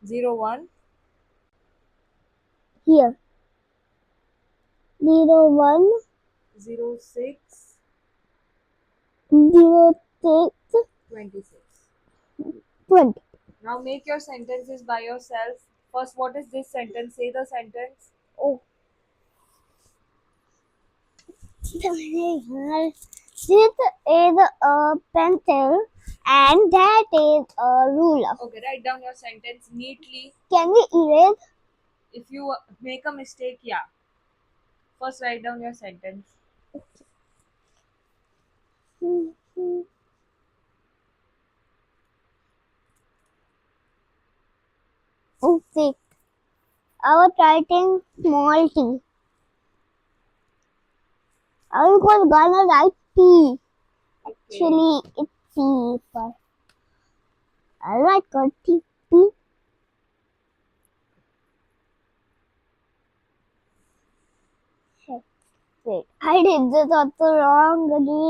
01. Here. 01 06. 06 26. 20. Now make your sentences by yourself. First, what is this sentence? Say the sentence. Oh. This is a pencil and that is a ruler. Okay, write down your sentence neatly. Can we erase? If you make a mistake, yeah. First, write down your sentence. Okay. I was writing small t. I was gonna write T. Actually, it's T, but I write T. T. Wait, I did this also wrong again.